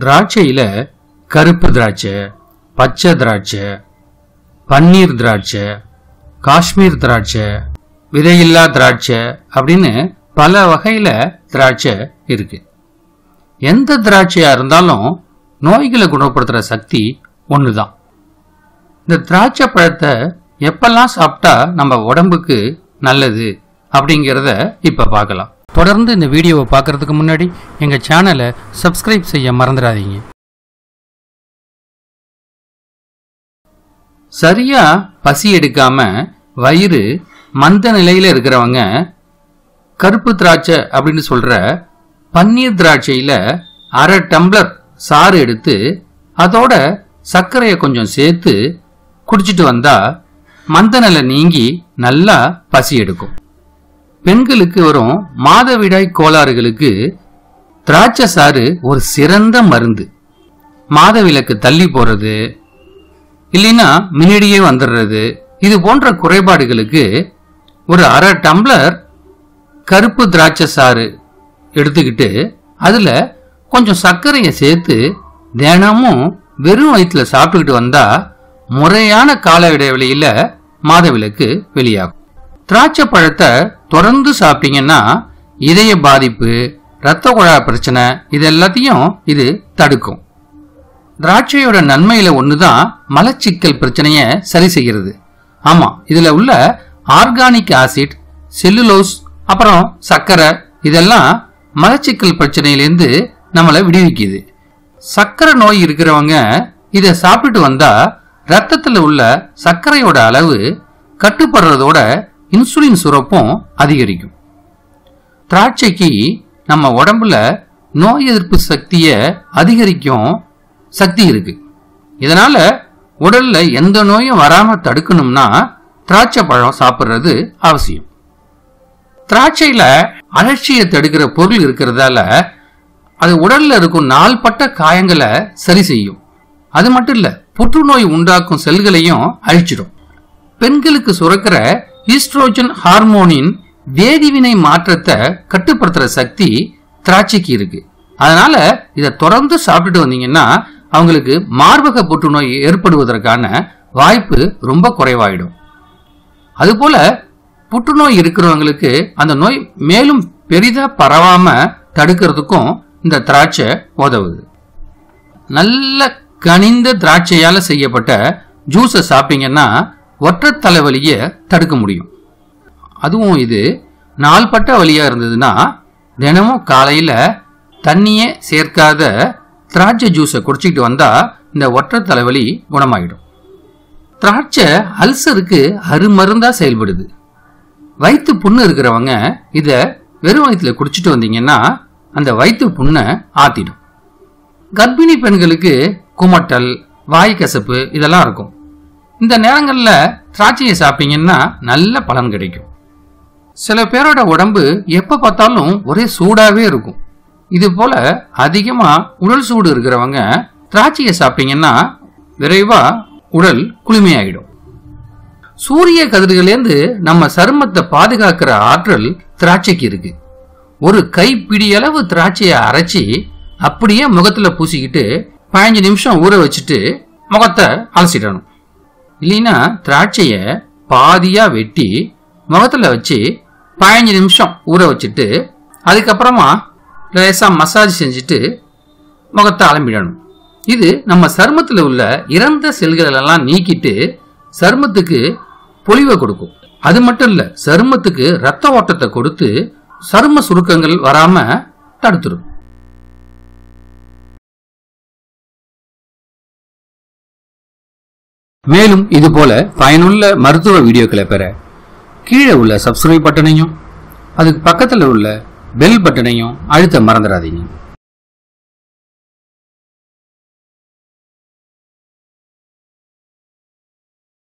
திராட்சையில கருப்பு திராட்சை, பச்சை திராட்சை, பன்னீர் திராட்சை, காஷ்மீர் திராட்சை, விதையில்லா திராட்சை அப்படின்னு பல வகையில திராட்சை இருக்கு. எந்த திராட்சையா இருந்தாலும் நோய்களை குணப்படுத்துற சக்தி ஒண்ணுதான். இந்த திராட்சை பழத்தை எப்பெல்லாம் சாப்பிட்டா நம்ம உடம்புக்கு நல்லது அப்படிங்கிறத இப்ப பார்க்கலாம். தொடர்ந்து இந்த வீடியோவை பார்க்கறதுக்கு முன்னாடி எங்க சேனலை சப்ஸ்கிரைப் செய்ய மறந்துடாதீங்க. சரியா பசி எடுக்காம வயிறு மந்த நிலையில இருக்கிறவங்க கருப்பு திராட்சை அப்படின்னு சொல்ற பன்னீர் திராட்சையில 1/2 டம்ளர் சாறு எடுத்து அதோட சர்க்கரையை கொஞ்சம் சேர்த்து குடிச்சிட்டு வந்தா மந்த நிலை நீங்கி நல்லா பசி எடுக்கும். பெண்களுக்கு வரும் மாதவிடாய் கோளாறுகளுக்கு திராட்சை சாறு ஒரு சிறந்த மருந்து. மாதவிலக்கு தள்ளி போறது இல்லைன்னா முன்னாடியே வந்துடுறது, இது போன்ற குறைபாடுகளுக்கு ஒரு 1/2 டம்ளர் கருப்பு திராட்சை சாறு எடுத்துக்கிட்டு அதுல கொஞ்சம் சர்க்கரையை சேர்த்து தினமும் வெறும் வயிற்றுல சாப்பிட்டுக்கிட்டு வந்தா முறையான கால இடைவெளியில மாதவிலக்கு வெளியாகும். திராட்சை பழத்தை தொடர்ந்து சாப்பிட்டீங்கன்னா இதய பாதிப்பு, இரத்த குழாய் பிரச்சனை இது எல்லாத்தையும் இது தடுக்கும். திராட்சையோட நன்மையில ஒண்ணுதான் மலச்சிக்கல் பிரச்சனைய சரி செய்கிறது. ஆமா, இதுல உள்ள ஆர்கானிக் ஆசிட், செல்லுலோஸ், அப்புறம் சர்க்கரை இதெல்லாம் மலச்சிக்கல் பிரச்சனையிலிருந்து நம்மளை விடுவிக்குது. சர்க்கரை நோய் இருக்கிறவங்க இதை சாப்பிட்டு வந்தா ரத்தத்துல உள்ள சர்க்கரையோட அளவு கட்டுப்படுறதோட இன்சுலின் சுரப்பும் அதிகரிக்கும். திராட்சைக்கு நம்ம உடம்புல நோய் எதிர்ப்பு சக்தியை அதிகரிக்கும் சக்தி இருக்கு. இதனால உடல்ல எந்த நோயும் வராம தடுக்கணும்னா திராட்சை பழம் சாப்பிடுறது அவசியம். திராட்சையில அழற்சியை தடுக்கிற பொருள் இருக்கிறதால அது உடல்ல இருக்கும் நாள்பட்ட காயங்களை சரி செய்யும். அது மட்டும் இல்ல, புற்றுநோய் உண்டாக்கும் செல்களையும் அழிச்சிடும். பெண்களுக்கு சுரக்கிற ஈஸ்ட்ரோஜன் ஹார்மோனின் வேதிவினை மாற்றத்தை கட்டுப்படுத்துற சக்தி திராட்சைக்கு இருக்கு. அதனால இதை தொடர்ந்து சாப்பிட்டுட்டு வந்தீங்கன்னா அவங்களுக்கு மார்பக புற்றுநோய் ஏற்படுவதற்கான வாய்ப்பு ரொம்ப குறைவாயிடும். அதுபோல புற்றுநோய் இருக்கிறவங்களுக்கு அந்த நோய் மேலும் பெரிதா பரவாம தடுக்கிறதுக்கும் இந்த திராட்சை உதவுது. நல்ல கனிந்த திராட்சையால செய்யப்பட்ட ஜூஸை சாப்பிட்டீங்கன்னா ஒற்றை தலைவலியை தடுக்க முடியும். அதுவும் இது நாள்பட்ட வலியா இருந்ததுன்னா தினமும் காலையில தண்ணியே சேர்க்காத திராட்சை ஜூஸை குடிச்சிக்கிட்டு வந்தா இந்த ஒற்றை தலைவலி குணமாயிடும். திராட்சை அல்சருக்கு அருமருந்தா செயல்படுது. வயிற்று புண்ணு இருக்கிறவங்க இத வெறும் வயிற்றுல குடிச்சிட்டு வந்தீங்கன்னா அந்த வயிற்று புண்ணை ஆத்திடும். கர்ப்பிணி பெண்களுக்கு குமட்டல், வாய் கசப்பு இதெல்லாம் இருக்கும். இந்த நேரங்கள்ல திராட்சையை சாப்பிட்டீங்கன்னா நல்ல பலன் கிடைக்கும். சில பேரோட உடம்பு எப்ப பார்த்தாலும் ஒரே சூடாவே இருக்கும். இது போல அதிகமா உடல் சூடு இருக்கிறவங்க திராட்சையை சாப்பிட்டீங்கன்னா விரைவா உடல் குளுமையாயிடும். சூரிய கதிர்களிலிருந்து நம்ம சருமத்தை பாதுகாக்கிற ஆற்றல் திராட்சைக்கு இருக்கு. ஒரு கைப்பிடி அளவு திராட்சையை அரைச்சி அப்படியே முகத்துல பூசிக்கிட்டு 15 நிமிஷம் ஊற வச்சுட்டு முகத்தை அலசிடணும். இல்லைன்னா திராட்சைய பாதியா வெட்டி முகத்துல வச்சு 15 நிமிஷம் ஊற வச்சுட்டு அதுக்கப்புறமா லேசா மசாஜ் செஞ்சுட்டு முகத்தை அலம்பிடணும். இது நம்ம சருமத்தில் உள்ள இறந்த செல்கள் எல்லாம் நீக்கிட்டு சருமத்துக்கு பொலிவை கொடுக்கும். அது மட்டும் இல்ல, சருமத்துக்கு ரத்த ஓட்டத்தை கொடுத்து சரும சுருக்கங்கள் வராம தடுத்துடும். மேலும் இது போல பயனுள்ள மருத்துவ வீடியோக்களை பெற கீழே உள்ள சப்ஸ்கிரைப் பட்டனையும் அதுக்கு பக்கத்தில் உள்ள பெல் பட்டனையும் அழுத்த மறந்துடாதீங்க.